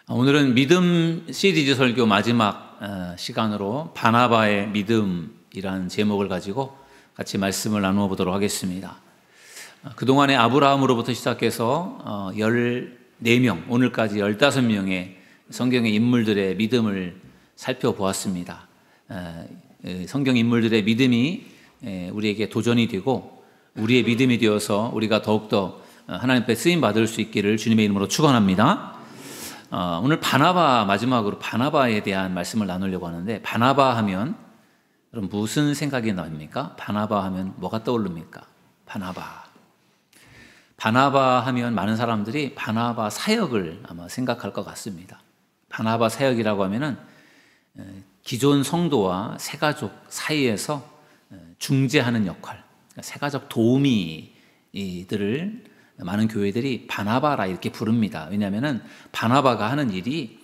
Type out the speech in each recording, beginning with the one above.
오늘은 믿음 시리즈 설교 마지막 시간으로 바나바의 믿음이라는 제목을 가지고 같이 말씀을 나누어 보도록 하겠습니다. 그동안에 아브라함으로부터 시작해서 14명, 오늘까지 15명의 성경의 인물들의 믿음을 살펴보았습니다. 성경 인물들의 믿음이 우리에게 도전이 되고 우리의 믿음이 되어서 우리가 더욱더 하나님 앞에 쓰임받을 수 있기를 주님의 이름으로 축원합니다. 오늘 바나바, 마지막으로 바나바에 대한 말씀을 나누려고 하는데, 바나바 하면 그럼 무슨 생각이 납니까? 바나바 하면 뭐가 떠오릅니까? 바나바 하면 많은 사람들이 바나바 사역을 아마 생각할 것 같습니다. 바나바 사역이라고 하면은 기존 성도와 새가족 사이에서 중재하는 역할, 새가족 도우미들을 많은 교회들이 바나바라 이렇게 부릅니다. 왜냐하면 바나바가 하는 일이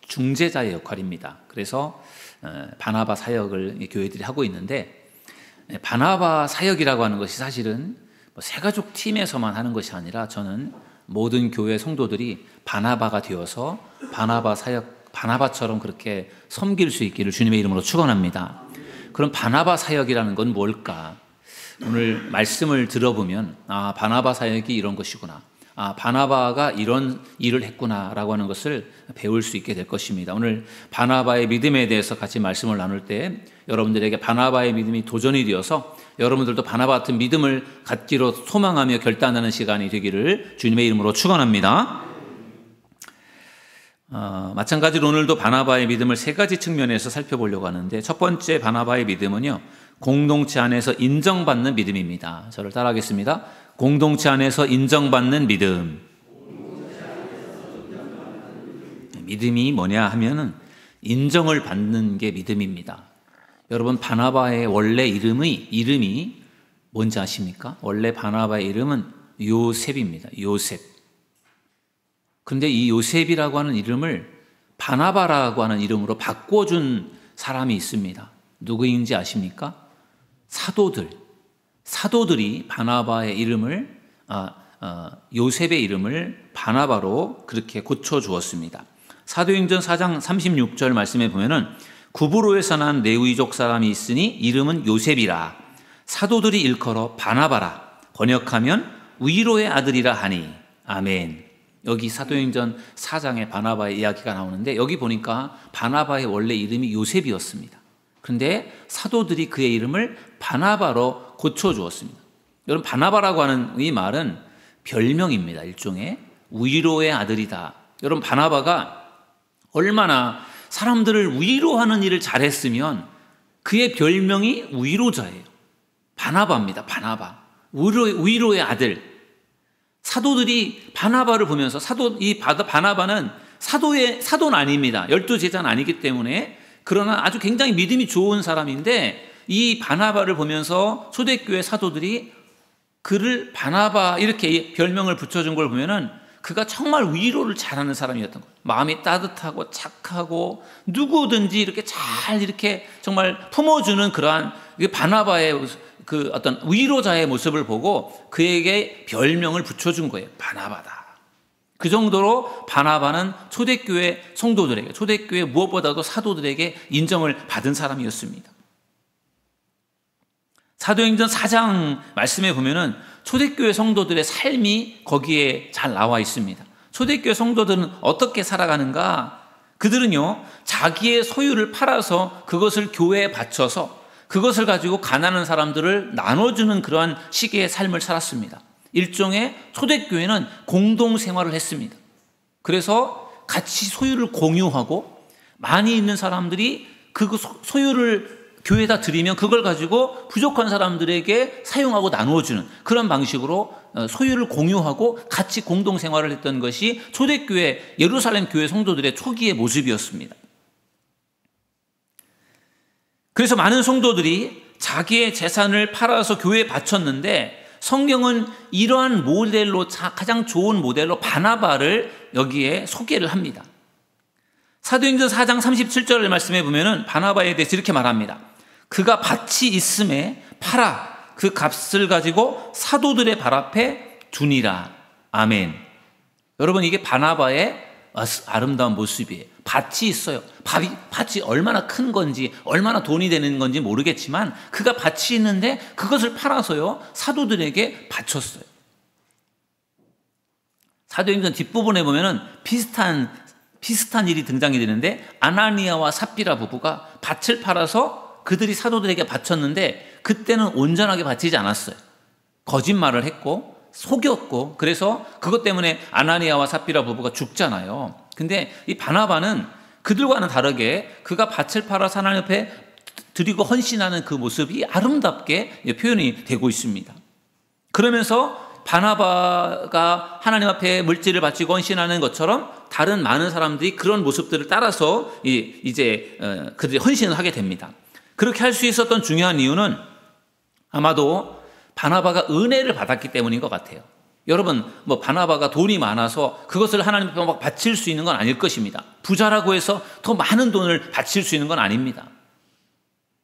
중재자의 역할입니다. 그래서 바나바 사역을 교회들이 하고 있는데, 바나바 사역이라고 하는 것이 사실은 새가족 팀에서만 하는 것이 아니라 저는 모든 교회 성도들이 바나바가 되어서 바나바 사역, 바나바처럼 그렇게 섬길 수 있기를 주님의 이름으로 축원합니다. 그럼 바나바 사역이라는 건 뭘까? 오늘 말씀을 들어보면 바나바 사역이 이런 것이구나, 바나바가 이런 일을 했구나라고 하는 것을 배울 수 있게 될 것입니다. 오늘 바나바의 믿음에 대해서 같이 말씀을 나눌 때 여러분들에게 바나바의 믿음이 도전이 되어서 여러분들도 바나바 같은 믿음을 갖기로 소망하며 결단하는 시간이 되기를 주님의 이름으로 축원합니다. 마찬가지로 오늘도 바나바의 믿음을 세 가지 측면에서 살펴보려고 하는데, 첫 번째 바나바의 믿음은요, 공동체 안에서 인정받는 믿음입니다. 저를 따라하겠습니다. 공동체 안에서 인정받는 믿음. 믿음이 뭐냐 하면은 인정을 받는 게 믿음입니다. 여러분, 바나바의 원래 이름이 뭔지 아십니까? 원래 바나바의 이름은 요셉입니다. 요셉. 그런데 이 요셉이라고 하는 이름을 바나바라고 하는 이름으로 바꿔준 사람이 있습니다. 누구인지 아십니까? 사도들이 바나바의 이름을 요셉의 이름을 바나바로 그렇게 고쳐주었습니다. 사도행전 4장 36절 말씀에 보면은 구브로에서 난 레위족 사람이 있으니 이름은 요셉이라. 사도들이 일컬어 바나바라. 번역하면 위로의 아들이라 하니. 아멘. 여기 사도행전 4장에 바나바의 이야기가 나오는데, 여기 보니까 바나바의 원래 이름이 요셉이었습니다. 그런데 사도들이 그의 이름을 바나바로 고쳐주었습니다. 여러분, 바나바라고 하는 이 말은 별명입니다. 일종의 위로의 아들이다. 여러분, 바나바가 얼마나 사람들을 위로하는 일을 잘했으면 그의 별명이 위로자예요. 바나바입니다. 바나바. 위로의 아들. 사도들이 바나바를 보면서 바나바는 사도는 아닙니다. 12제자는 아니기 때문에, 그러나 아주 굉장히 믿음이 좋은 사람인데, 이 바나바를 보면서 초대교회 사도들이 그를 바나바 이렇게 별명을 붙여준 걸 보면은 그가 정말 위로를 잘하는 사람이었던 거예요. 마음이 따뜻하고 착하고 누구든지 이렇게 잘 이렇게 정말 품어주는 그러한 바나바의 그 어떤 위로자의 모습을 보고 그에게 별명을 붙여준 거예요. 바나바다. 그 정도로 바나바는 초대교회 성도들에게, 초대교회 무엇보다도 사도들에게 인정을 받은 사람이었습니다. 사도행전 4장 말씀에 보면은 초대교회 성도들의 삶이 거기에 잘 나와 있습니다. 초대교회 성도들은 어떻게 살아가는가? 그들은요, 자기의 소유를 팔아서 그것을 교회에 바쳐서 그것을 가지고 가난한 사람들을 나눠주는 그러한 시기의 삶을 살았습니다. 일종의 초대교회는 공동생활을 했습니다. 그래서 같이 소유를 공유하고 많이 있는 사람들이 그 소유를 교회에다 드리면 그걸 가지고 부족한 사람들에게 사용하고 나누어주는 그런 방식으로 소유를 공유하고 같이 공동생활을 했던 것이 초대교회, 예루살렘 교회 성도들의 초기의 모습이었습니다. 그래서 많은 성도들이 자기의 재산을 팔아서 교회에 바쳤는데, 성경은 이러한 모델로, 가장 좋은 모델로 바나바를 여기에 소개를 합니다. 사도행전 4장 37절을 말씀해 보면은 바나바에 대해서 이렇게 말합니다. 그가 밭이 있음에 팔아 그 값을 가지고 사도들의 발 앞에 두니라. 아멘. 여러분, 이게 바나바의 아름다운 모습이에요. 밭이 있어요. 밭이 얼마나 큰 건지 얼마나 돈이 되는 건지 모르겠지만 그가 밭이 있는데 그것을 팔아서요 사도들에게 바쳤어요. 사도행전 뒷부분에 보면은 비슷한 일이 등장이 되는데 아나니아와 삽비라 부부가 밭을 팔아서 그들이 사도들에게 바쳤는데 그때는 온전하게 바치지 않았어요. 거짓말을 했고 속였고 그래서 그것 때문에 아나니아와 삽비라 부부가 죽잖아요. 근데 이 바나바는 그들과는 다르게 그가 밭을 팔아서 하나님 앞에 드리고 헌신하는 그 모습이 아름답게 표현이 되고 있습니다. 그러면서 바나바가 하나님 앞에 물질을 바치고 헌신하는 것처럼 다른 많은 사람들이 그런 모습들을 따라서 이제 그들이 헌신을 하게 됩니다. 그렇게 할 수 있었던 중요한 이유는 아마도 바나바가 은혜를 받았기 때문인 것 같아요. 여러분, 바나바가 돈이 많아서 그것을 하나님 앞에 막 바칠 수 있는 건 아닐 것입니다. 부자라고 해서 더 많은 돈을 바칠 수 있는 건 아닙니다.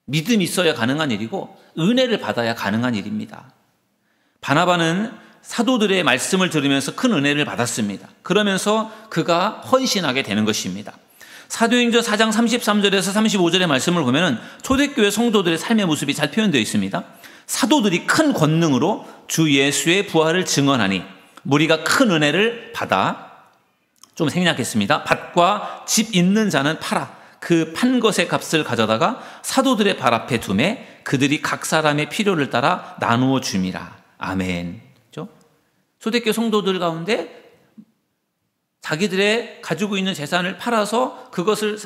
믿음이 있어야 가능한 일이고 은혜를 받아야 가능한 일입니다. 바나바는 사도들의 말씀을 들으면서 큰 은혜를 받았습니다. 그러면서 그가 헌신하게 되는 것입니다. 사도행전 4장 33절에서 35절의 말씀을 보면 초대교회 성도들의 삶의 모습이 잘 표현되어 있습니다. 사도들이 큰 권능으로 주 예수의 부활을 증언하니 무리가 큰 은혜를 받아, 좀 생략했습니다. 밭과 집 있는 자는 팔아 그 판 것의 값을 가져다가 사도들의 발 앞에 두매 그들이 각 사람의 필요를 따라 나누어 줌이라. 아멘. 그렇죠? 초대교회 성도들 가운데 자기들의 가지고 있는 재산을 팔아서 그것을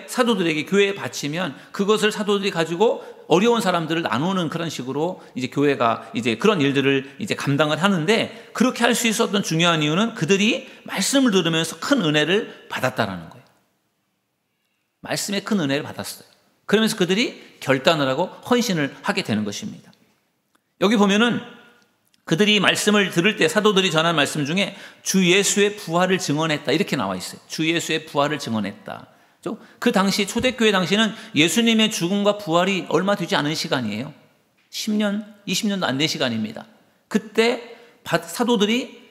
사도들에게 교회에 바치면 그것을 사도들이 가지고 어려운 사람들을 나누는 그런 식으로 이제 교회가 이제 그런 일들을 이제 감당을 하는데, 그렇게 할 수 있었던 중요한 이유는 그들이 말씀을 들으면서 큰 은혜를 받았다라는 거예요. 말씀에 큰 은혜를 받았어요. 그러면서 그들이 결단을 하고 헌신을 하게 되는 것입니다. 여기 보면은 그들이 말씀을 들을 때 사도들이 전한 말씀 중에 주 예수의 부활을 증언했다 이렇게 나와 있어요. 주 예수의 부활을 증언했다. 그 당시 초대교회 당시는 예수님의 죽음과 부활이 얼마 되지 않은 시간이에요. 10년, 20년도 안 된 시간입니다. 그때 사도들이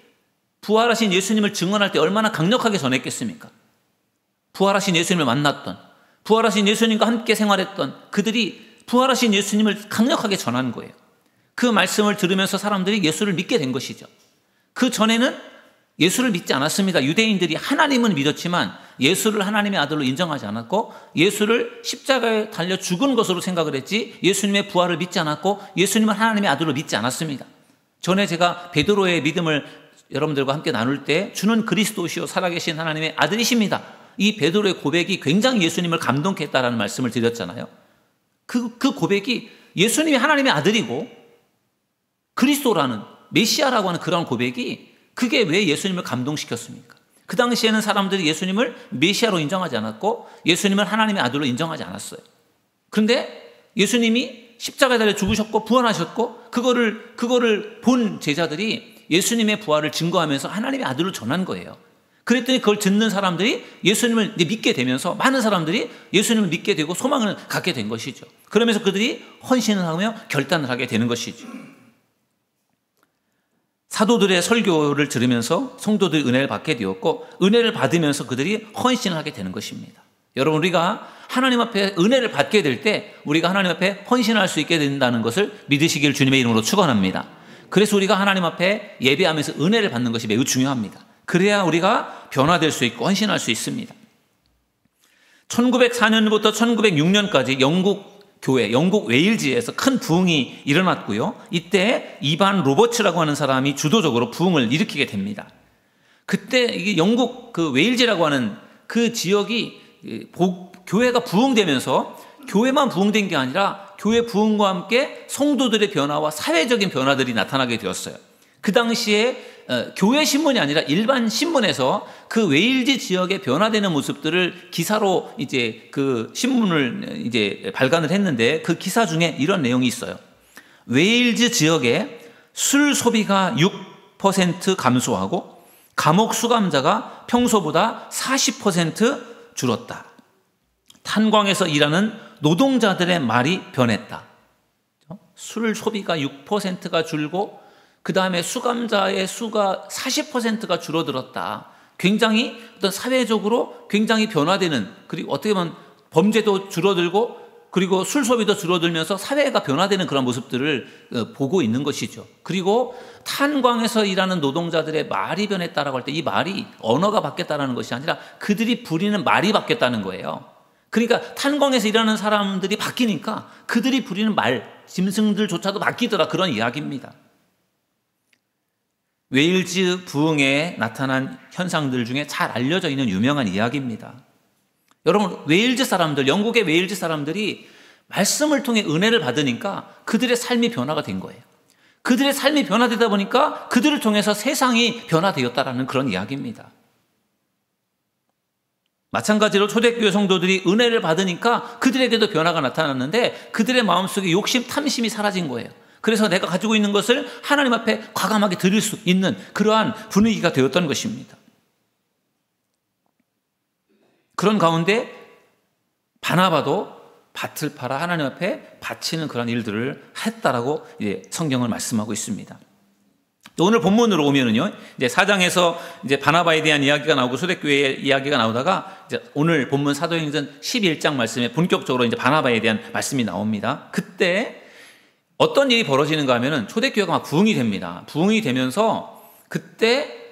부활하신 예수님을 증언할 때 얼마나 강력하게 전했겠습니까? 부활하신 예수님을 만났던, 부활하신 예수님과 함께 생활했던 그들이 부활하신 예수님을 강력하게 전한 거예요. 그 말씀을 들으면서 사람들이 예수를 믿게 된 것이죠. 그 전에는 예수를 믿지 않았습니다. 유대인들이 하나님은 믿었지만 예수를 하나님의 아들로 인정하지 않았고 예수를 십자가에 달려 죽은 것으로 생각을 했지 예수님의 부활을 믿지 않았고 예수님을 하나님의 아들로 믿지 않았습니다. 전에 제가 베드로의 믿음을 여러분들과 함께 나눌 때 주는 그리스도시요 살아계신 하나님의 아들이십니다. 이 베드로의 고백이 굉장히 예수님을 감동케 했다라는 말씀을 드렸잖아요. 그 고백이 예수님이 하나님의 아들이고 그리스도라는 메시아라고 하는 그런 고백이 그게 왜 예수님을 감동시켰습니까? 그 당시에는 사람들이 예수님을 메시아로 인정하지 않았고 예수님을 하나님의 아들로 인정하지 않았어요. 그런데 예수님이 십자가에 달려 죽으셨고 부활하셨고 그거를 본 제자들이 예수님의 부활을 증거하면서 하나님의 아들로 전한 거예요. 그랬더니 그걸 듣는 사람들이 예수님을 믿게 되면서 많은 사람들이 예수님을 믿게 되고 소망을 갖게 된 것이죠. 그러면서 그들이 헌신을 하며 결단을 하게 되는 것이죠. 사도들의 설교를 들으면서 성도들이 은혜를 받게 되었고 은혜를 받으면서 그들이 헌신을 하게 되는 것입니다. 여러분, 우리가 하나님 앞에 은혜를 받게 될 때 우리가 하나님 앞에 헌신할 수 있게 된다는 것을 믿으시길 주님의 이름으로 축원합니다. 그래서 우리가 하나님 앞에 예배하면서 은혜를 받는 것이 매우 중요합니다. 그래야 우리가 변화될 수 있고 헌신할 수 있습니다. 1904년부터 1906년까지 영국 웨일즈에서 큰 부흥이 일어났고요. 이때 이반 로버츠라고 하는 사람이 주도적으로 부흥을 일으키게 됩니다. 그때 이게 영국 그 웨일즈라고 하는 그 지역이 교회가 부흥되면서 교회만 부흥된 게 아니라 교회 부흥과 함께 성도들의 변화와 사회적인 변화들이 나타나게 되었어요. 그 당시에 교회 신문이 아니라 일반 신문에서 그 웨일즈 지역의 변화되는 모습들을 기사로 이제 그 신문을 이제 발간을 했는데 그 기사 중에 이런 내용이 있어요. 웨일즈 지역의 술 소비가 6% 감소하고 감옥 수감자가 평소보다 40% 줄었다. 탄광에서 일하는 노동자들의 말이 변했다. 술 소비가 6%가 줄고 그 다음에 수감자의 수가 40%가 줄어들었다. 굉장히 어떤 사회적으로 굉장히 변화되는, 그리고 어떻게 보면 범죄도 줄어들고 그리고 술 소비도 줄어들면서 사회가 변화되는 그런 모습들을 보고 있는 것이죠. 그리고 탄광에서 일하는 노동자들의 말이 변했다라고 할 때 이 말이 언어가 바뀌었다는 것이 아니라 그들이 부리는 말이 바뀌었다는 거예요. 그러니까 탄광에서 일하는 사람들이 바뀌니까 그들이 부리는 말, 짐승들조차도 바뀌더라, 그런 이야기입니다. 웨일즈 부흥에 나타난 현상들 중에 잘 알려져 있는 유명한 이야기입니다. 여러분, 웨일즈 사람들, 영국의 웨일즈 사람들이 말씀을 통해 은혜를 받으니까 그들의 삶이 변화가 된 거예요. 그들의 삶이 변화되다 보니까 그들을 통해서 세상이 변화되었다라는 그런 이야기입니다. 마찬가지로 초대교회 성도들이 은혜를 받으니까 그들에게도 변화가 나타났는데 그들의 마음속에 욕심, 탐심이 사라진 거예요. 그래서 내가 가지고 있는 것을 하나님 앞에 과감하게 드릴 수 있는 그러한 분위기가 되었던 것입니다. 그런 가운데 바나바도 밭을 팔아 하나님 앞에 바치는 그런 일들을 했다라고 이제 성경을 말씀하고 있습니다. 또 오늘 본문으로 오면은요, 이제 4장에서 이제 바나바에 대한 이야기가 나오고 초대교회의 이야기가 나오다가 이제 오늘 본문 사도행전 11장 말씀에 본격적으로 이제 바나바에 대한 말씀이 나옵니다. 그때 어떤 일이 벌어지는가 하면은 초대교회가 막 부흥이 됩니다. 부흥이 되면서 그때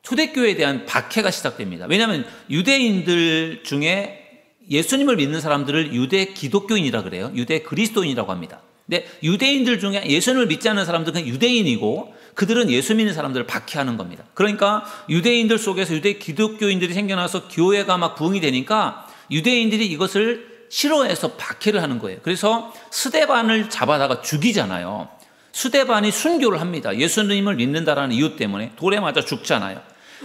초대교회에 대한 박해가 시작됩니다. 왜냐하면 유대인들 중에 예수님을 믿는 사람들을 유대 기독교인이라 그래요. 유대 그리스도인이라고 합니다. 근데 유대인들 중에 예수님을 믿지 않는 사람들은 유대인이고 그들은 예수 믿는 사람들을 박해하는 겁니다. 그러니까 유대인들 속에서 유대 기독교인들이 생겨나서 교회가 막 부흥이 되니까 유대인들이 이것을 싫어해서 박해를 하는 거예요. 그래서 스데반을 잡아다가 죽이잖아요. 스데반이 순교를 합니다. 예수님을 믿는다라는 이유 때문에 돌에 맞아 죽잖아요.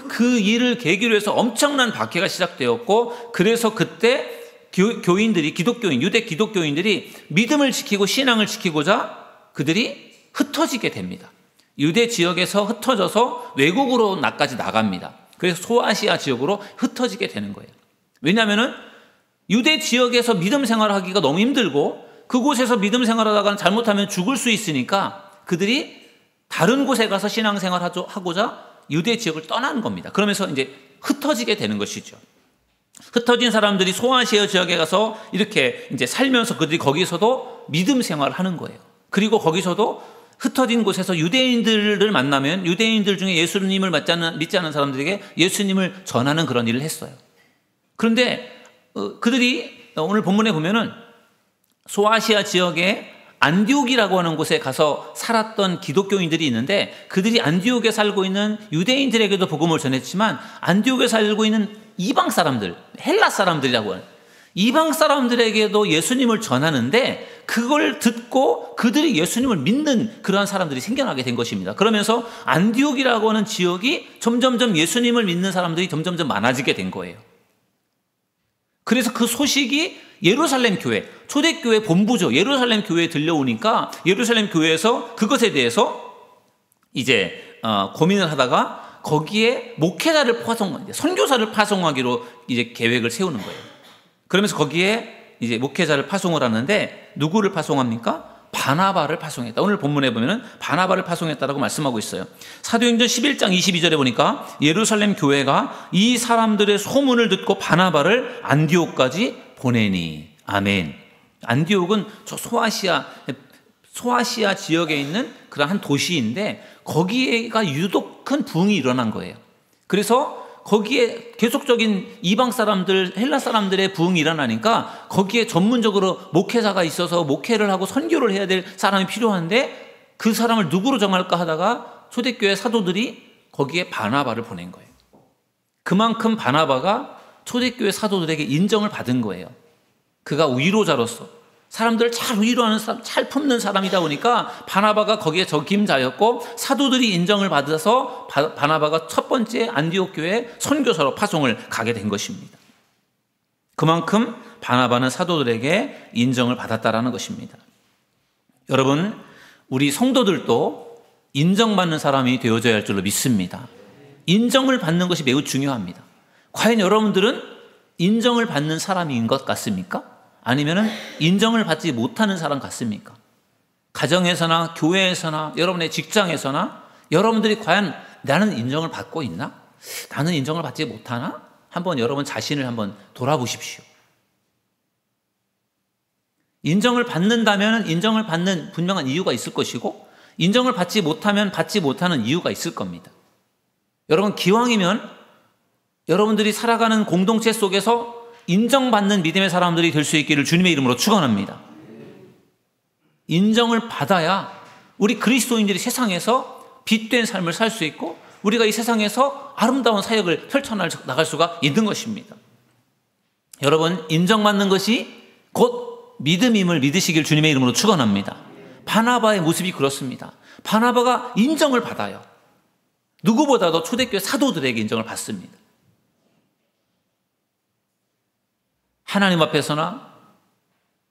그 일을 계기로 해서 엄청난 박해가 시작되었고, 그래서 그때 교인들이, 기독교인, 유대 기독교인들이 믿음을 지키고 신앙을 지키고자 그들이 흩어지게 됩니다. 유대 지역에서 흩어져서 외국으로 나까지 나갑니다. 그래서 소아시아 지역으로 흩어지게 되는 거예요. 왜냐하면은 유대 지역에서 믿음 생활하기가 너무 힘들고 그곳에서 믿음 생활하다가 잘못하면 죽을 수 있으니까 그들이 다른 곳에 가서 신앙생활 하고자 유대 지역을 떠나는 겁니다. 그러면서 이제 흩어지게 되는 것이죠. 흩어진 사람들이 소아시아 지역에 가서 이렇게 이제 살면서 그들이 거기서도 믿음 생활을 하는 거예요. 그리고 거기서도 흩어진 곳에서 유대인들을 만나면 유대인들 중에 예수님을 믿지 않는 사람들에게 예수님을 전하는 그런 일을 했어요. 그런데 그들이 오늘 본문에 보면은 소아시아 지역에 안디옥이라고 하는 곳에 가서 살았던 기독교인들이 있는데 그들이 안디옥에 살고 있는 유대인들에게도 복음을 전했지만 안디옥에 살고 있는 이방 사람들, 헬라 사람들이라고 하는 이방 사람들에게도 예수님을 전하는데 그걸 듣고 그들이 예수님을 믿는 그러한 사람들이 생겨나게 된 것입니다. 그러면서 안디옥이라고 하는 지역이 점점점 예수님을 믿는 사람들이 점점점 많아지게 된 거예요. 그래서 그 소식이 예루살렘 교회, 초대교회 본부죠. 예루살렘 교회에 들려오니까 예루살렘 교회에서 그것에 대해서 이제 고민을 하다가 거기에 목회자를 선교사를 파송하기로 이제 계획을 세우는 거예요. 그러면서 거기에 이제 목회자를 파송을 하는데 누구를 파송합니까? 바나바를 파송했다. 오늘 본문에 보면은 바나바를 파송했다라고 말씀하고 있어요. 사도행전 11장 22절에 보니까 예루살렘 교회가 이 사람들의 소문을 듣고 바나바를 안디옥까지 보내니. 아멘. 안디옥은 저 소아시아 지역에 있는 그런 한 도시인데 거기에가 유독 큰 부흥이 일어난 거예요. 그래서 거기에 계속적인 이방 사람들, 헬라 사람들의 부흥이 일어나니까 거기에 전문적으로 목회자가 있어서 목회를 하고 선교를 해야 될 사람이 필요한데 그 사람을 누구로 정할까 하다가 초대교회 사도들이 거기에 바나바를 보낸 거예요. 그만큼 바나바가 초대교회 사도들에게 인정을 받은 거예요. 그가 위로자로서 사람들을 잘 위로하는 사람, 잘 품는 사람이다 보니까 바나바가 거기에 적임자였고 사도들이 인정을 받아서 바나바가 첫 번째 안디옥 교회 선교사로 파송을 가게 된 것입니다. 그만큼 바나바는 사도들에게 인정을 받았다라는 것입니다. 여러분, 우리 성도들도 인정받는 사람이 되어져야 할 줄로 믿습니다. 인정을 받는 것이 매우 중요합니다. 과연 여러분들은 인정을 받는 사람인 것 같습니까? 아니면 인정을 받지 못하는 사람 같습니까? 가정에서나 교회에서나 여러분의 직장에서나 여러분들이 과연 나는 인정을 받고 있나? 나는 인정을 받지 못하나? 한번 여러분 자신을 한번 돌아보십시오. 인정을 받는다면 인정을 받는 분명한 이유가 있을 것이고, 인정을 받지 못하면 받지 못하는 이유가 있을 겁니다. 여러분, 기왕이면 여러분들이 살아가는 공동체 속에서 인정받는 믿음의 사람들이 될 수 있기를 주님의 이름으로 축원합니다. 인정을 받아야 우리 그리스도인들이 세상에서 빛된 삶을 살 수 있고, 우리가 이 세상에서 아름다운 사역을 펼쳐나갈 수가 있는 것입니다. 여러분, 인정받는 것이 곧 믿음임을 믿으시길 주님의 이름으로 축원합니다. 바나바의 모습이 그렇습니다. 바나바가 인정을 받아요. 누구보다도 초대교회 사도들에게 인정을 받습니다. 하나님 앞에서나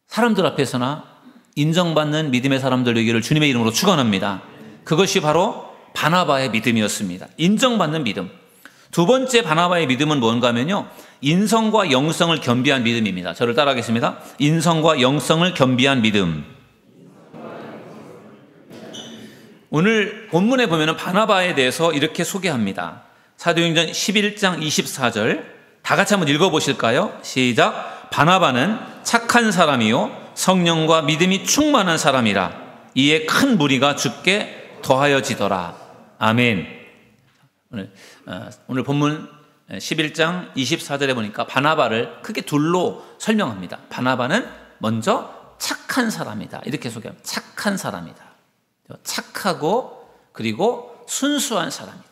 사람들 앞에서나 인정받는 믿음의 사람들 되기를 주님의 이름으로 축원합니다. 그것이 바로 바나바의 믿음이었습니다. 인정받는 믿음. 두 번째 바나바의 믿음은 뭔가 하면요, 인성과 영성을 겸비한 믿음입니다. 저를 따라하겠습니다. 인성과 영성을 겸비한 믿음. 오늘 본문에 보면 바나바에 대해서 이렇게 소개합니다. 사도행전 11장 24절 다 같이 한번 읽어보실까요? 시작. 바나바는 착한 사람이요 성령과 믿음이 충만한 사람이라 이에 큰 무리가 주께 더하여지더라. 아멘. 오늘 본문 11장 24절에 보니까 바나바를 크게 둘로 설명합니다. 바나바는 먼저 착한 사람이다, 이렇게 소개합니다. 착한 사람이다. 착하고 그리고 순수한 사람이다.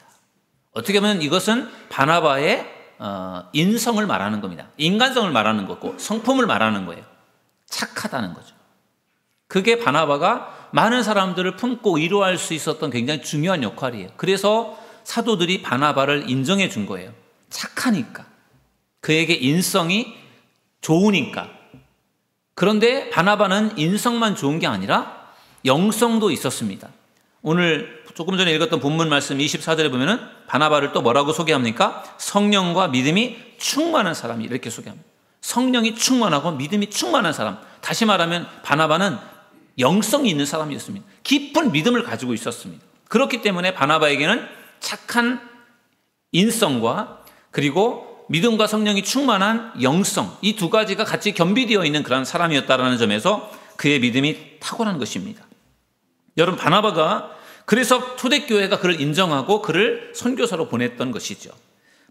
어떻게 보면 이것은 바나바의 인성을 말하는 겁니다. 인간성을 말하는 거고 성품을 말하는 거예요. 착하다는 거죠. 그게 바나바가 많은 사람들을 품고 위로할 수 있었던 굉장히 중요한 역할이에요. 그래서 사도들이 바나바를 인정해 준 거예요. 착하니까. 그에게 인성이 좋으니까. 그런데 바나바는 인성만 좋은 게 아니라 영성도 있었습니다. 오늘 조금 전에 읽었던 본문 말씀 24절에 보면은 바나바를 또 뭐라고 소개합니까? 성령과 믿음이 충만한 사람이, 이렇게 소개합니다. 성령이 충만하고 믿음이 충만한 사람. 다시 말하면 바나바는 영성이 있는 사람이었습니다. 깊은 믿음을 가지고 있었습니다. 그렇기 때문에 바나바에게는 착한 인성과 그리고 믿음과 성령이 충만한 영성, 이 두 가지가 같이 겸비되어 있는 그런 사람이었다는 점에서 그의 믿음이 탁월한 것입니다. 여러분, 바나바가 그래서 초대교회가 그를 인정하고 그를 선교사로 보냈던 것이죠.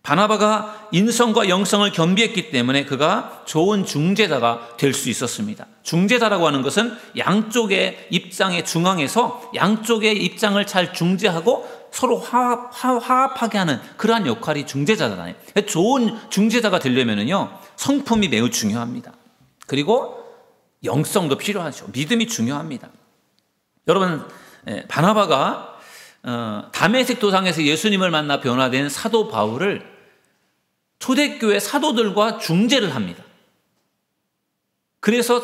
바나바가 인성과 영성을 겸비했기 때문에 그가 좋은 중재자가 될 수 있었습니다. 중재자라고 하는 것은 양쪽의 입장의 중앙에서 양쪽의 입장을 잘 중재하고 서로 화합하게 하는 그러한 역할이 중재자잖아요. 좋은 중재자가 되려면요, 성품이 매우 중요합니다. 그리고 영성도 필요하죠. 믿음이 중요합니다. 여러분, 바나바가 다메섹 도상에서 예수님을 만나 변화된 사도 바울을 초대교회 사도들과 중재를 합니다. 그래서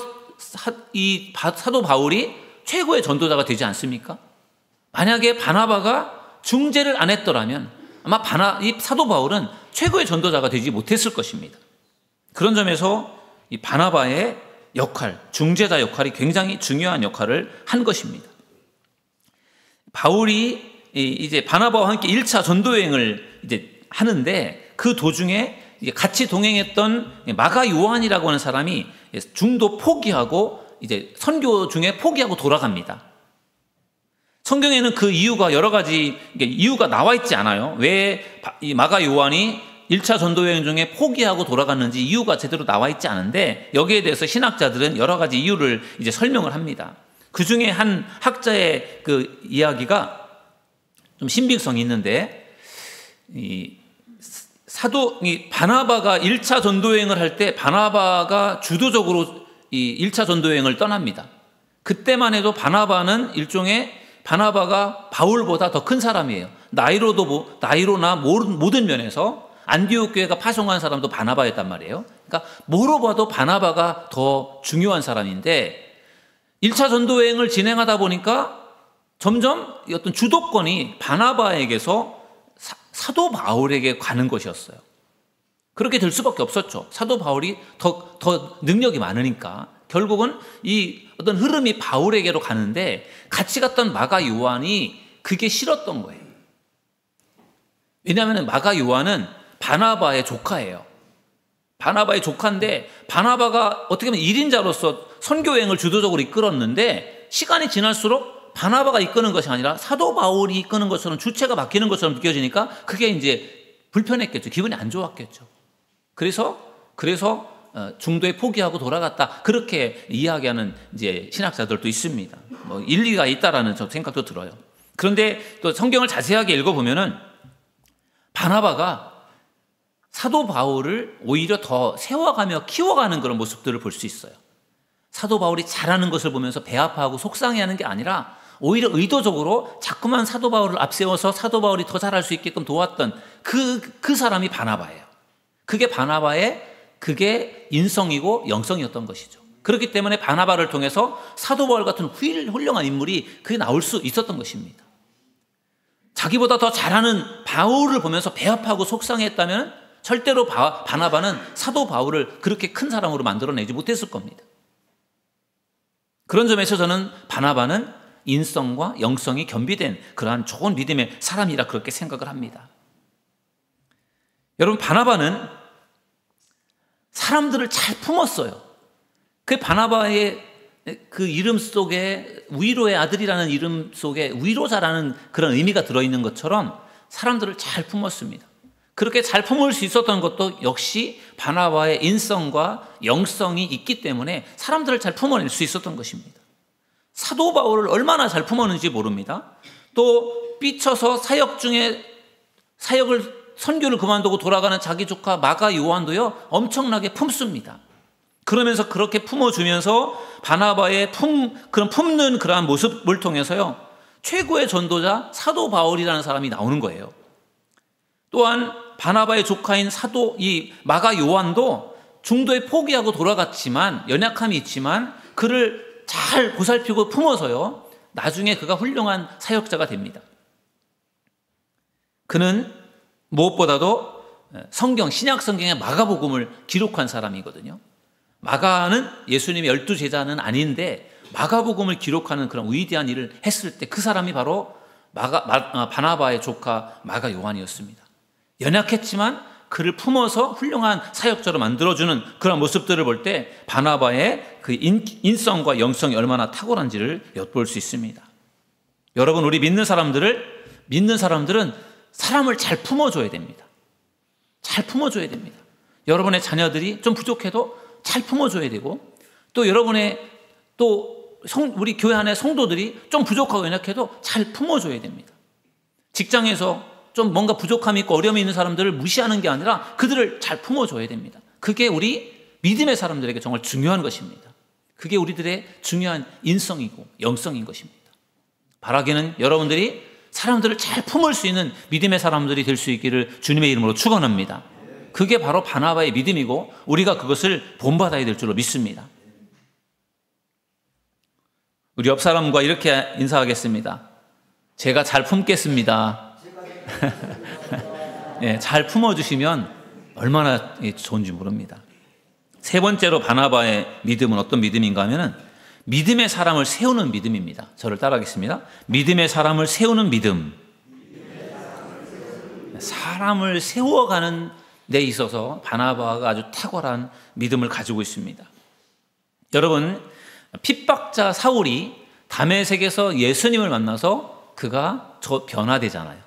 이 사도 바울이 최고의 전도자가 되지 않습니까? 만약에 바나바가 중재를 안 했더라면 아마 이 사도 바울은 최고의 전도자가 되지 못했을 것입니다. 그런 점에서 이 바나바의 역할, 중재자 역할이 굉장히 중요한 역할을 한 것입니다. 바울이 이제 바나바와 함께 1차 전도여행을 이제 하는데 그 도중에 같이 동행했던 마가 요한이라고 하는 사람이 중도 포기하고 이제 선교 중에 포기하고 돌아갑니다. 성경에는 그 이유가 여러 가지 이유가 나와 있지 않아요. 왜 이 마가 요한이 1차 전도여행 중에 포기하고 돌아갔는지 이유가 제대로 나와 있지 않은데 여기에 대해서 신학자들은 여러 가지 이유를 이제 설명을 합니다. 그 중에 한 학자의 그 이야기가 좀 신빙성이 있는데, 이 바나바가 1차 전도여행을 할 때 바나바가 주도적으로 이 1차 전도여행을 떠납니다. 그때만 해도 바나바는 일종의 바나바가 바울보다 더 큰 사람이에요. 나이로나 모든 면에서 안디옥 교회가 파송한 사람도 바나바였단 말이에요. 그러니까 뭐로 봐도 바나바가 더 중요한 사람인데 1차 전도여행을 진행하다 보니까 점점 어떤 주도권이 바나바에게서 사도 바울에게 가는 것이었어요. 그렇게 될 수밖에 없었죠. 사도 바울이 더 능력이 많으니까. 결국은 이 어떤 흐름이 바울에게로 가는데 같이 갔던 마가 요한이 그게 싫었던 거예요. 왜냐하면 마가 요한은 바나바의 조카예요. 바나바의 조카인데 바나바가 어떻게 보면 1인자로서 선교여행을 주도적으로 이끌었는데 시간이 지날수록 바나바가 이끄는 것이 아니라 사도 바울이 이끄는 것처럼 주체가 바뀌는 것처럼 느껴지니까 그게 이제 불편했겠죠. 기분이 안 좋았겠죠. 그래서 중도에 포기하고 돌아갔다. 그렇게 이야기하는 이제 신학자들도 있습니다. 뭐 일리가 있다라는 저 생각도 들어요. 그런데 또 성경을 자세하게 읽어보면은 바나바가 사도 바울을 오히려 더 세워가며 키워가는 그런 모습들을 볼 수 있어요. 사도 바울이 잘하는 것을 보면서 배 아파하고 속상해하는 게 아니라 오히려 의도적으로 자꾸만 사도 바울을 앞세워서 사도 바울이 더 잘할 수 있게끔 도왔던 그 사람이 바나바예요. 그게 인성이고 영성이었던 것이죠. 그렇기 때문에 바나바를 통해서 사도 바울 같은 훌륭한 인물이 그게 나올 수 있었던 것입니다. 자기보다 더 잘하는 바울을 보면서 배 아파하고 속상해했다면 절대로 바나바는 사도 바울을 그렇게 큰 사람으로 만들어내지 못했을 겁니다. 그런 점에서 저는 바나바는 인성과 영성이 겸비된 그러한 좋은 믿음의 사람이라 그렇게 생각을 합니다. 여러분, 바나바는 사람들을 잘 품었어요. 그 바나바의 그 이름 속에 위로의 아들이라는 이름 속에 위로자라는 그런 의미가 들어있는 것처럼 사람들을 잘 품었습니다. 그렇게 잘 품을 수 있었던 것도 역시 바나바의 인성과 영성이 있기 때문에 사람들을 잘 품어낼 수 있었던 것입니다. 사도 바울을 얼마나 잘 품었는지 모릅니다. 또 삐쳐서 선교를 그만두고 돌아가는 자기 조카 마가 요한도요 엄청나게 품습니다. 그러면서 그렇게 품어주면서 바나바의 품는 그러한 모습을 통해서요 최고의 전도자 사도 바울이라는 사람이 나오는 거예요. 또한 바나바의 조카인 이 마가 요한도 중도에 포기하고 돌아갔지만 연약함이 있지만 그를 잘 보살피고 품어서요 나중에 그가 훌륭한 사역자가 됩니다. 그는 무엇보다도 신약 성경의 마가복음을 기록한 사람이거든요. 마가는 예수님의 12제자는 아닌데 마가복음을 기록하는 그런 위대한 일을 했을 때 그 사람이 바로 바나바의 조카 마가 요한이었습니다. 연약했지만 그를 품어서 훌륭한 사역자로 만들어주는 그런 모습들을 볼 때 바나바의 그 인성과 영성이 얼마나 탁월한지를 엿볼 수 있습니다. 여러분, 우리 믿는 사람들은 사람을 잘 품어줘야 됩니다. 잘 품어줘야 됩니다. 여러분의 자녀들이 좀 부족해도 잘 품어줘야 되고 또 우리 교회 안에 성도들이 좀 부족하고 연약해도 잘 품어줘야 됩니다. 직장에서 좀 뭔가 부족함이 있고 어려움이 있는 사람들을 무시하는 게 아니라 그들을 잘 품어줘야 됩니다. 그게 우리 믿음의 사람들에게 정말 중요한 것입니다. 그게 우리들의 중요한 인성이고 영성인 것입니다. 바라기는 여러분들이 사람들을 잘 품을 수 있는 믿음의 사람들이 될 수 있기를 주님의 이름으로 축원합니다. 그게 바로 바나바의 믿음이고 우리가 그것을 본받아야 될 줄로 믿습니다. 우리 옆 사람과 이렇게 인사하겠습니다. 제가 잘 품겠습니다. 네, 잘 품어주시면 얼마나 좋은지 모릅니다. 세 번째로 바나바의 믿음은 어떤 믿음인가 하면은 믿음의 사람을 세우는 믿음입니다. 저를 따라하겠습니다. 믿음의 사람을 세우는 믿음. 사람을 세워가는 데 있어서 바나바가 아주 탁월한 믿음을 가지고 있습니다. 여러분, 핍박자 사울이 다메섹에서 예수님을 만나서 그가 변화되잖아요.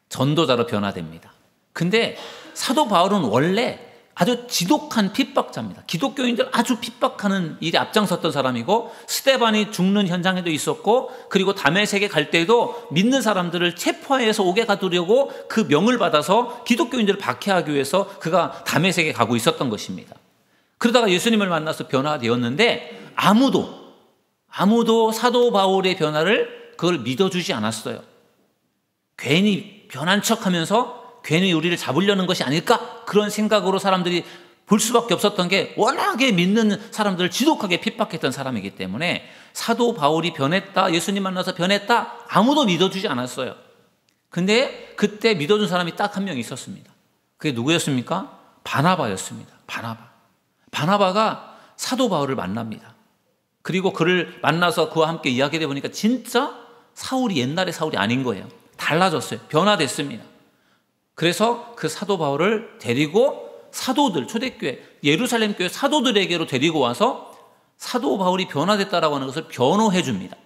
전도자로 변화됩니다. 근데 사도 바울은 원래 아주 지독한 핍박자입니다. 기독교인들 아주 핍박하는 일에 앞장섰던 사람이고 스데반이 죽는 현장에도 있었고 그리고 다메섹에 갈 때도 믿는 사람들을 체포해서 오게 가두려고 그 명을 받아서 기독교인들을 박해하기 위해서 그가 다메섹에 가고 있었던 것입니다. 그러다가 예수님을 만나서 변화되었는데 아무도 사도 바울의 변화를 그걸 믿어주지 않았어요. 괜히 변한 척하면서 괜히 우리를 잡으려는 것이 아닐까? 그런 생각으로 사람들이 볼 수밖에 없었던 게 워낙에 믿는 사람들을 지독하게 핍박했던 사람이기 때문에 사도 바울이 변했다, 예수님 만나서 변했다, 아무도 믿어주지 않았어요. 근데 그때 믿어준 사람이 딱 한 명 있었습니다. 그게 누구였습니까? 바나바였습니다. 바나바가 사도 바울을 만납니다. 그리고 그를 만나서 그와 함께 이야기해 보니까 진짜 옛날의 사울이 아닌 거예요. 달라졌어요. 변화됐습니다. 그래서 그 사도 바울을 데리고 사도들, 초대교회, 예루살렘 교회 사도들에게로 데리고 와서 사도 바울이 변화됐다라고 하는 것을 변호해 줍니다.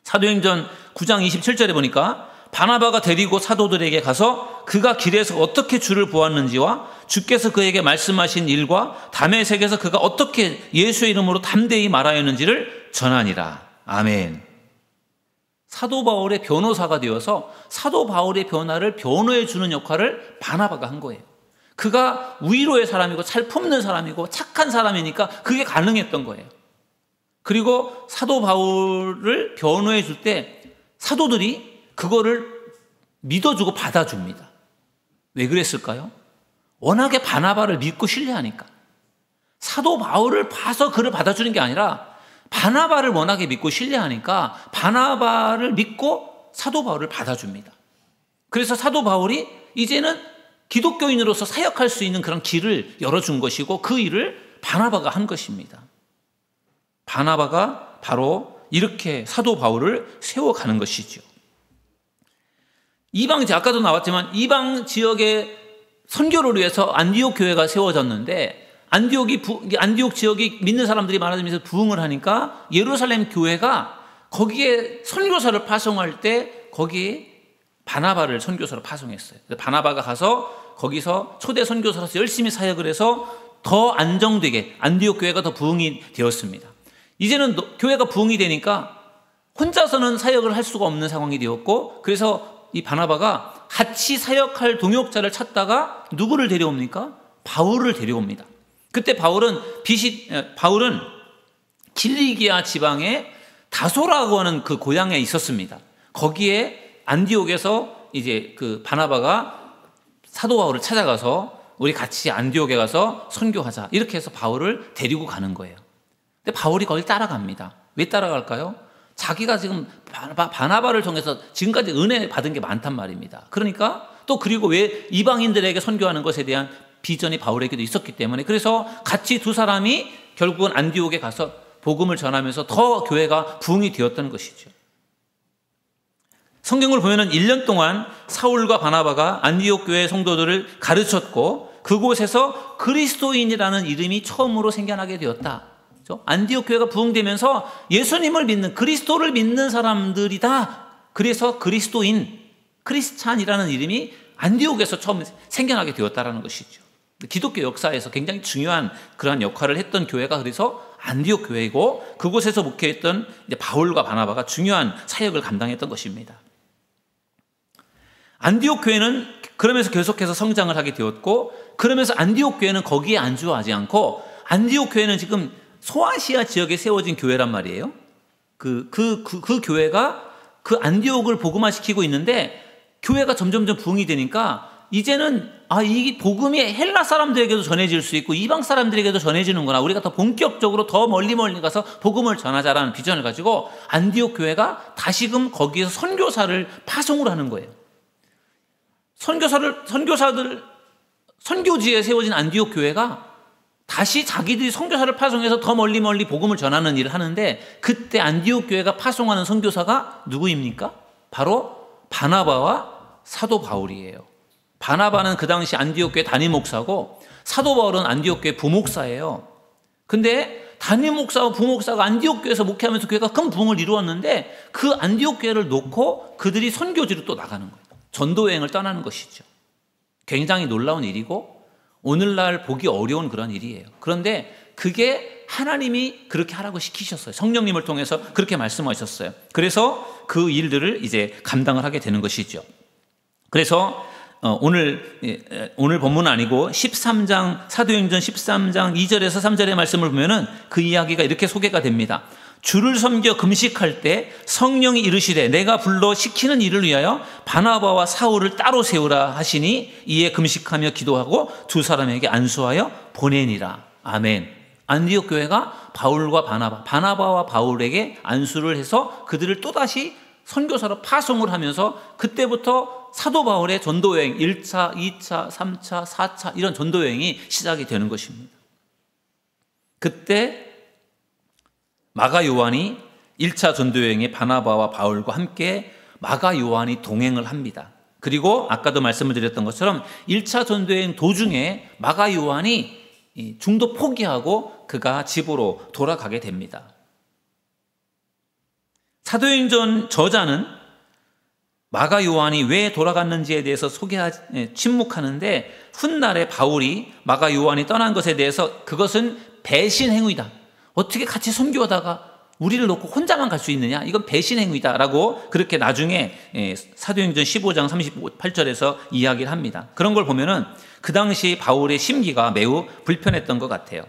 사도행전 9장 27절에 보니까 바나바가 데리고 사도들에게 가서 그가 길에서 어떻게 주를 보았는지와 주께서 그에게 말씀하신 일과 다메섹에서 그가 어떻게 예수의 이름으로 담대히 말하였는지를 전하니라. 아멘. 사도 바울의 변호사가 되어서 사도 바울의 변화를 변호해 주는 역할을 바나바가 한 거예요. 그가 위로의 사람이고 잘 품는 사람이고 착한 사람이니까 그게 가능했던 거예요. 그리고 사도 바울을 변호해 줄 때 사도들이 그거를 믿어주고 받아줍니다. 왜 그랬을까요? 워낙에 바나바를 믿고 신뢰하니까. 사도 바울을 봐서 그를 받아주는 게 아니라 바나바를 워낙에 믿고 신뢰하니까 바나바를 믿고 사도 바울을 받아줍니다. 그래서 사도 바울이 이제는 기독교인으로서 사역할 수 있는 그런 길을 열어준 것이고 그 일을 바나바가 한 것입니다. 바나바가 바로 이렇게 사도 바울을 세워가는 것이죠. 아까도 나왔지만 이방 지역의 선교를 위해서 안디옥 교회가 세워졌는데 안디옥 지역이 믿는 사람들이 많아지면서 부흥을 하니까 예루살렘 교회가 거기에 선교사를 파송할 때 거기에 바나바를 선교사로 파송했어요. 바나바가 가서 거기서 초대 선교사로서 열심히 사역을 해서 더 안정되게 안디옥 교회가 더 부흥이 되었습니다. 이제는 교회가 부흥이 되니까 혼자서는 사역을 할 수가 없는 상황이 되었고 그래서 이 바나바가 같이 사역할 동역자를 찾다가 누구를 데려옵니까? 바울을 데려옵니다. 그때 바울은 길리기아 지방의 다소라고 하는 그 고향에 있었습니다. 거기에 안디옥에서 이제 그 바나바가 사도 바울을 찾아가서 우리 같이 안디옥에 가서 선교하자 이렇게 해서 바울을 데리고 가는 거예요. 근데 바울이 거기 따라갑니다. 왜 따라갈까요? 자기가 지금 바나바를 통해서 지금까지 은혜 받은 게 많단 말입니다. 그러니까 그리고 왜 이방인들에게 선교하는 것에 대한 비전이 바울에게도 있었기 때문에 그래서 같이 두 사람이 결국은 안디옥에 가서 복음을 전하면서 더 교회가 부흥이 되었던 것이죠. 성경을 보면은 1년 동안 사울과 바나바가 안디옥 교회 성도들을 가르쳤고 그곳에서 그리스도인이라는 이름이 처음으로 생겨나게 되었다. 안디옥 교회가 부흥되면서 예수님을 믿는 그리스도를 믿는 사람들이다. 그래서 그리스도인, 크리스찬이라는 이름이 안디옥에서 처음 생겨나게 되었다는 것이죠. 기독교 역사에서 굉장히 중요한 그러한 역할을 했던 교회가 그래서 안디옥 교회이고 그곳에서 목회했던 이제 바울과 바나바가 중요한 사역을 감당했던 것입니다. 안디옥 교회는 그러면서 계속해서 성장을 하게 되었고 그러면서 안디옥 교회는 거기에 안주하지 않고 안디옥 교회는 지금 소아시아 지역에 세워진 교회란 말이에요. 그 교회가 그 안디옥을 복음화시키고 있는데 교회가 점점점 부흥이 되니까 이제는 이 복음이 헬라 사람들에게도 전해질 수 있고 이방 사람들에게도 전해지는구나. 우리가 더 본격적으로 더 멀리 가서 복음을 전하자라는 비전을 가지고 안디옥 교회가 다시금 거기에서 선교사를 파송을 하는 거예요. 선교지에 세워진 안디옥 교회가 다시 자기들이 선교사를 파송해서 더 멀리 복음을 전하는 일을 하는데 그때 안디옥 교회가 파송하는 선교사가 누구입니까? 바로 바나바와 사도 바울이에요. 바나바는 그 당시 안디옥 교회 담임 목사고 사도 바울은 안디옥 교회 부목사예요. 근데 담임 목사와 부목사가 안디옥 교회에서 목회하면서 교회가 큰 부흥을 이루었는데 그 안디옥 교회를 놓고 그들이 선교지로 또 나가는 거예요. 전도 여행을 떠나는 것이죠. 굉장히 놀라운 일이고 오늘날 보기 어려운 그런 일이에요. 그런데 그게 하나님이 그렇게 하라고 시키셨어요. 성령님을 통해서 그렇게 말씀하셨어요. 그래서 그 일들을 이제 감당을 하게 되는 것이죠. 그래서 오늘 본문은 아니고 13장 사도행전 13장 2절에서 3절의 말씀을 보면은 그 이야기가 이렇게 소개가 됩니다. 주를 섬겨 금식할 때 성령이 이르시되 내가 불러 시키는 일을 위하여 바나바와 사울을 따로 세우라 하시니 이에 금식하며 기도하고 두 사람에게 안수하여 보내니라. 아멘. 안디옥 교회가 바울과 바나바와 바울에게 안수를 해서 그들을 또다시 선교사로 파송을 하면서 그때부터 사도 바울의 전도여행 1차, 2차, 3차, 4차 이런 전도여행이 시작이 되는 것입니다. 그때 마가 요한이 1차 전도여행에 바나바와 바울과 함께 마가 요한이 동행을 합니다. 그리고 아까도 말씀을 드렸던 것처럼 1차 전도여행 도중에 마가 요한이 중도 포기하고 그가 집으로 돌아가게 됩니다. 사도행전 저자는 마가 요한이 왜 돌아갔는지에 대해서 침묵하는데 훗날에 바울이 마가 요한이 떠난 것에 대해서 그것은 배신 행위다. 어떻게 같이 선교하다가 우리를 놓고 혼자만 갈 수 있느냐? 이건 배신 행위다라고 그렇게 나중에 사도행전 15장 38절에서 이야기를 합니다. 그런 걸 보면은 그 당시 바울의 심기가 매우 불편했던 것 같아요.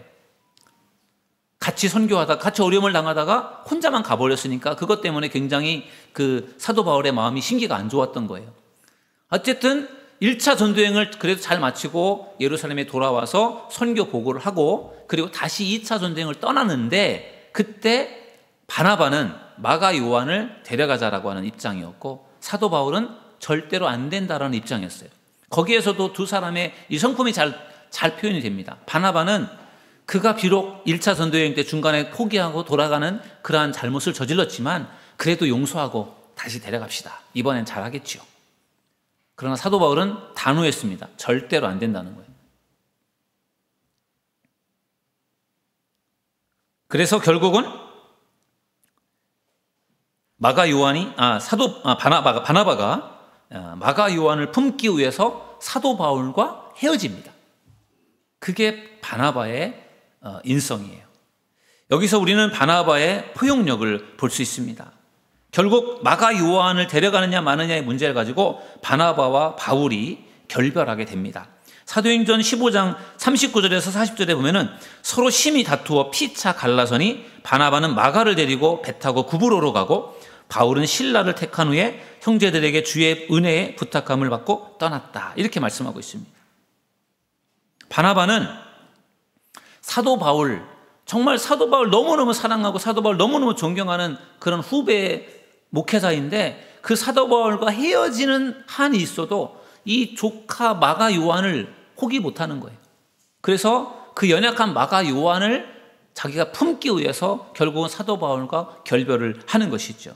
같이 선교하다가 같이 어려움을 당하다가 혼자만 가버렸으니까 그것 때문에 굉장히 그 사도 바울의 마음이 심기가 안 좋았던 거예요. 어쨌든 1차 전도여행을 그래도 잘 마치고 예루살렘에 돌아와서 선교 보고를 하고 그리고 다시 2차 전도여행을 떠나는데 그때 바나바는 마가 요한을 데려가자라고 하는 입장이었고 사도 바울은 절대로 안 된다라는 입장이었어요. 거기에서도 두 사람의 이 성품이 잘 표현이 됩니다. 바나바는 그가 비록 1차 전도여행 때 중간에 포기하고 돌아가는 그러한 잘못을 저질렀지만 그래도 용서하고 다시 데려갑시다. 이번엔 잘하겠죠. 그러나 사도 바울은 단호했습니다. 절대로 안 된다는 거예요. 그래서 결국은 바나바가 마가 요한을 품기 위해서 사도 바울과 헤어집니다. 그게 바나바의 인성이에요. 여기서 우리는 바나바의 포용력을 볼 수 있습니다. 결국 마가 요한을 데려가느냐 마느냐의 문제를 가지고 바나바와 바울이 결별하게 됩니다. 사도행전 15장 39절에서 40절에 보면은 서로 심히 다투어 피차 갈라서니 바나바는 마가를 데리고 배 타고 구브로로 가고 바울은 실라를 택한 후에 형제들에게 주의 은혜에 부탁함을 받고 떠났다. 이렇게 말씀하고 있습니다. 바나바는 사도 바울, 정말 사도 바울 너무너무 사랑하고 사도 바울 너무너무 존경하는 그런 후배 목회자인데 그 사도 바울과 헤어지는 한이 있어도 이 조카 마가 요한을 포기 못하는 거예요. 그래서 그 연약한 마가 요한을 자기가 품기 위해서 결국은 사도 바울과 결별을 하는 것이죠.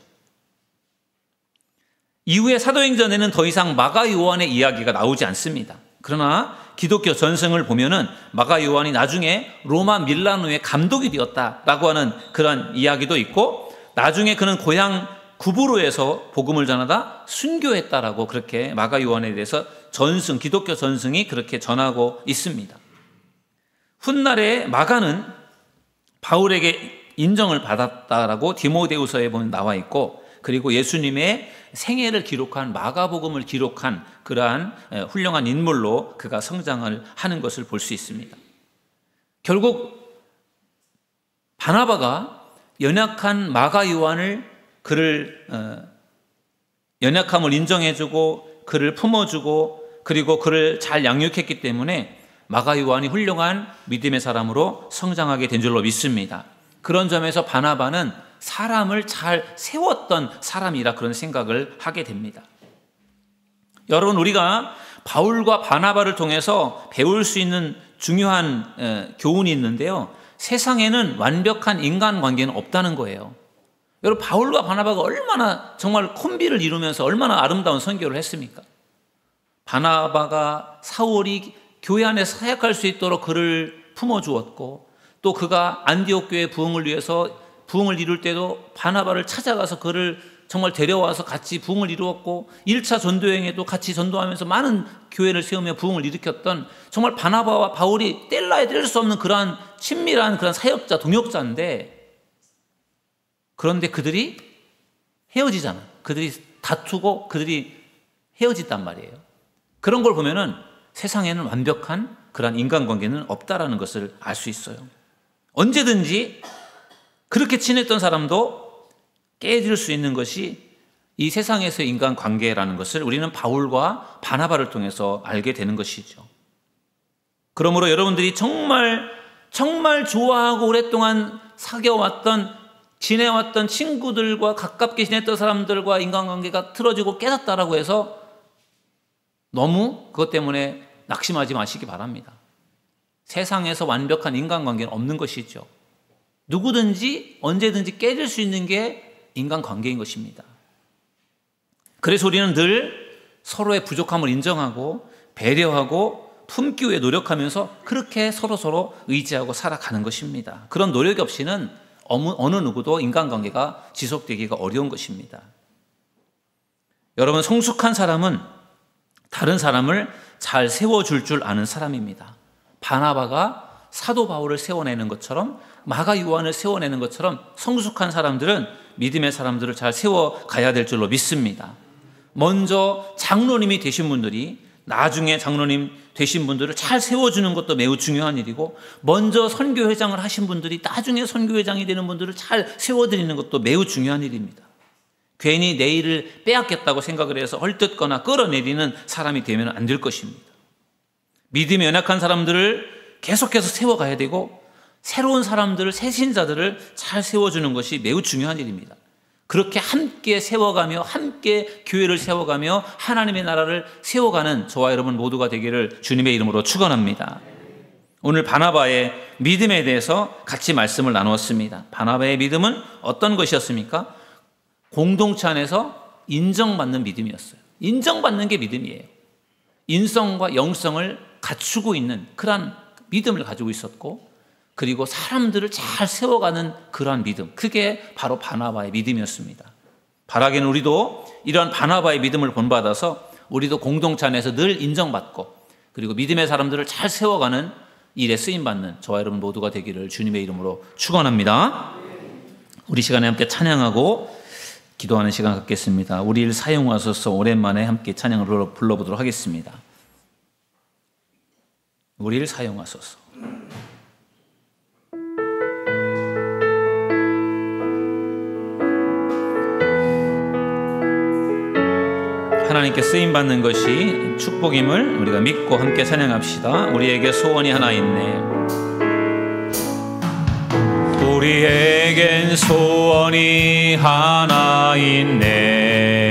이후에 사도행전에는 더 이상 마가 요한의 이야기가 나오지 않습니다. 그러나 기독교 전승을 보면은 마가 요한이 나중에 로마 밀라노의 감독이 되었다라고 하는 그런 이야기도 있고 나중에 그는 고향 구브로에서 복음을 전하다 순교했다라고 그렇게 마가 요한에 대해서 기독교 전승이 그렇게 전하고 있습니다. 훗날에 마가는 바울에게 인정을 받았다라고 디모데후서에 보면 나와 있고 그리고 예수님의 생애를 기록한 마가복음을 기록한 그러한 훌륭한 인물로 그가 성장을 하는 것을 볼 수 있습니다. 결국 바나바가 연약한 마가 요한을 그를 연약함을 인정해주고 그를 품어주고 그리고 그를 잘 양육했기 때문에 마가 요한이 훌륭한 믿음의 사람으로 성장하게 된 줄로 믿습니다. 그런 점에서 바나바는 사람을 잘 세웠던 사람이라 그런 생각을 하게 됩니다. 여러분 우리가 바울과 바나바를 통해서 배울 수 있는 중요한 교훈이 있는데요. 세상에는 완벽한 인간관계는 없다는 거예요. 여러분 바울과 바나바가 얼마나 정말 콤비를 이루면서 얼마나 아름다운 선교를 했습니까? 바나바가 사울이 교회 안에 사역할 수 있도록 그를 품어주었고 또 그가 안디옥 교회 부흥을 위해서 부흥을 이룰 때도 바나바를 찾아가서 그를 정말 데려와서 같이 부흥을 이루었고 1차 전도여행에도 같이 전도하면서 많은 교회를 세우며 부흥을 일으켰던 정말 바나바와 바울이 뗄래야 뗄 수 없는 그러한 친밀한 그런 사역자, 동역자인데 그런데 그들이 헤어지잖아. 그들이 다투고 그들이 헤어졌단 말이에요. 그런 걸 보면은 세상에는 완벽한 그런 인간관계는 없다라는 것을 알 수 있어요. 언제든지 그렇게 친했던 사람도 깨질 수 있는 것이 이 세상에서의 인간관계라는 것을 우리는 바울과 바나바를 통해서 알게 되는 것이죠. 그러므로 여러분들이 정말 좋아하고 오랫동안 사귀어왔던 지내왔던 친구들과 가깝게 지냈던 사람들과 인간관계가 틀어지고 깨졌다라고 해서 너무 그것 때문에 낙심하지 마시기 바랍니다. 세상에서 완벽한 인간관계는 없는 것이죠. 누구든지 언제든지 깨질 수 있는 게 인간관계인 것입니다. 그래서 우리는 늘 서로의 부족함을 인정하고 배려하고 품기 위해 노력하면서 그렇게 서로 의지하고 살아가는 것입니다. 그런 노력이 없이는 어느 누구도 인간관계가 지속되기가 어려운 것입니다. 여러분, 성숙한 사람은 다른 사람을 잘 세워줄 줄 아는 사람입니다. 바나바가 사도 바울을 세워내는 것처럼, 마가 요한을 세워내는 것처럼 성숙한 사람들은 믿음의 사람들을 잘 세워가야 될 줄로 믿습니다. 먼저 장로님이 되신 분들이 나중에 장로님 되신 분들을 잘 세워주는 것도 매우 중요한 일이고, 먼저 선교회장을 하신 분들이 나중에 선교회장이 되는 분들을 잘 세워드리는 것도 매우 중요한 일입니다. 괜히 내 일을 빼앗겠다고 생각을 해서 헐뜯거나 끌어내리는 사람이 되면 안 될 것입니다. 믿음이 연약한 사람들을 계속해서 세워가야 되고, 새로운 사람들을, 새 신자들을 잘 세워주는 것이 매우 중요한 일입니다. 그렇게 함께 세워가며, 함께 교회를 세워가며 하나님의 나라를 세워가는 저와 여러분 모두가 되기를 주님의 이름으로 축원합니다. 오늘 바나바의 믿음에 대해서 같이 말씀을 나누었습니다. 바나바의 믿음은 어떤 것이었습니까? 공동체 안에서 인정받는 믿음이었어요. 인정받는 게 믿음이에요. 인성과 영성을 갖추고 있는 그러한 믿음을 가지고 있었고, 그리고 사람들을 잘 세워가는 그러한 믿음, 그게 바로 바나바의 믿음이었습니다. 바라기는 우리도 이러한 바나바의 믿음을 본받아서 우리도 공동체 안에서 늘 인정받고, 그리고 믿음의 사람들을 잘 세워가는 일에 쓰임받는 저와 여러분 모두가 되기를 주님의 이름으로 축원합니다. 우리 시간에 함께 찬양하고 기도하는 시간 갖겠습니다. 우리를 사용하소서. 오랜만에 함께 찬양을 불러보도록 하겠습니다. 우리를 사용하소서. 하나님께 쓰임받는 것이 축복임을 우리가 믿고 함께 찬양합시다. 우리에게 소원이 하나 있네. 우리에겐 소원이 하나 있네.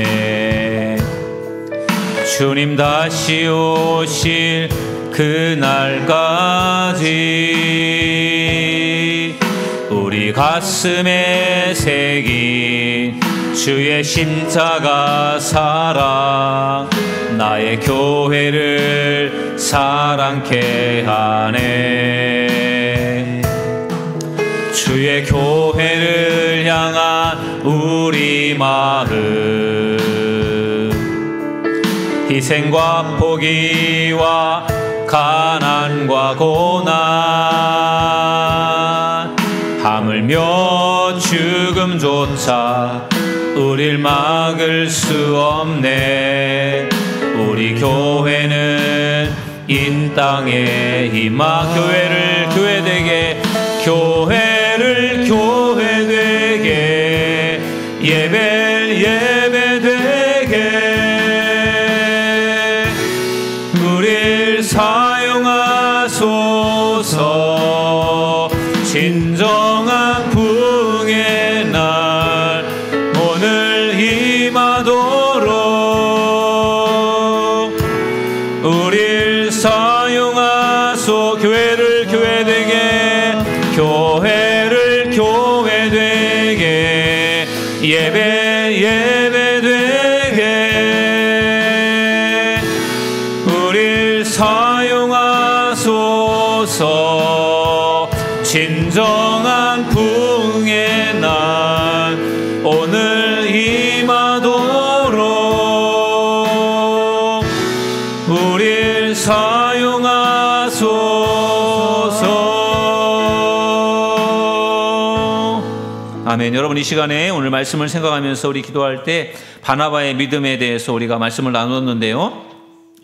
주님 다시 오실 그날까지 우리 가슴에 새긴 주의 십자가 사랑, 나의 교회를 사랑케 하네. 주의 교회를 향한 우리 마음, 희생과 포기와 가난과 고난, 하물며 죽음조차 우릴 막을 수 없네. 우리 교회는 이 땅에 임하. 교회를 교회되게, 교회를 교회되게, 예배를 예배되게 우릴 사용하소서. 진정한 부흥의 날 오늘 임하도록 우릴 사용하소. 교회를 교회되게, 교회를 교회되게, 예배 예배되게 우릴 사용하소서. 진정한 부흥의 날 오늘 임하도록 우릴 사용하소서. 아멘. 여러분, 이 시간에 오늘 말씀을 생각하면서 우리 기도할 때 바나바의 믿음에 대해서 우리가 말씀을 나눴는데요,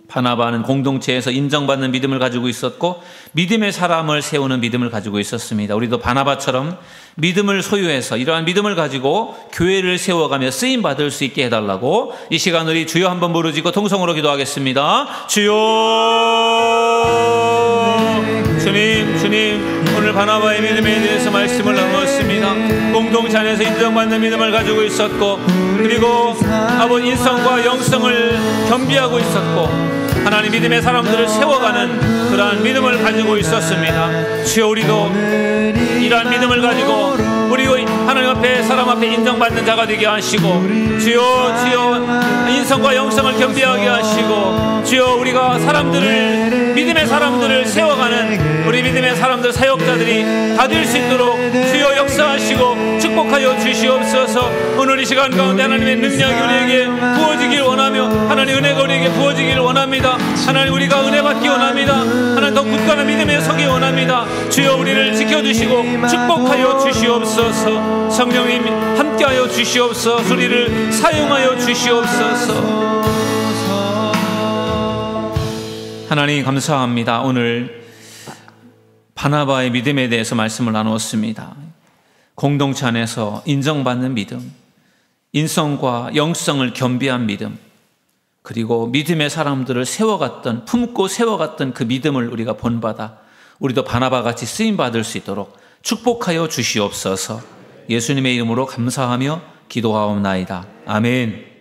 바나바는 공동체에서 인정받는 믿음을 가지고 있었고, 믿음의 사람을 세우는 믿음을 가지고 있었습니다. 우리도 바나바처럼 믿음을 소유해서 이러한 믿음을 가지고 교회를 세워가며 쓰임받을 수 있게 해달라고 이 시간 우리 주여 한번 부르짖고 통성으로 기도하겠습니다. 주여. 주님, 오늘 바나바의 믿음에 대해서 말씀을 나누었습니다. 공동체 안에서 인정받는 믿음을 가지고 있었고, 그리고 아버지 인성과 영성을 겸비하고 있었고, 하나님 믿음의 사람들을 세워가는 그러한 믿음을 가지고 있었습니다. 주여, 우리도 이러한 믿음을 가지고 우리 하나님 앞에 사람 앞에 인정받는 자가 되게 하시고 주여 인성과 영성을 겸비하게 하시고 주여 우리가 사람들을 믿음의 사람들을 세워가는 우리 믿음의 사람들 사역자들이 다 될 수 있도록 주여 역사하시고 축복하여 주시옵소서. 오늘 이 시간 가운데 하나님의 능력이 우리에게 부어지길 원하며 하나님 은혜가 우리에게 부어지길 원합니다. 하나님 우리가 은혜 받기 원합니다. 하나님 더 굳건한 믿음에 서기 원합니다. 주여 우리를 지켜주시고 축복하여 주시옵소서. 성령님 함께하여 주시옵소서. 우리를 사용하여 주시옵소서. 하나님 감사합니다. 오늘 바나바의 믿음에 대해서 말씀을 나누었습니다. 공동체 안에서 인정받는 믿음, 인성과 영성을 겸비한 믿음, 그리고 믿음의 사람들을 품고 세워갔던 그 믿음을 우리가 본받아 우리도 바나바같이 쓰임받을 수 있도록 축복하여 주시옵소서. 예수님의 이름으로 감사하며 기도하옵나이다. 아멘.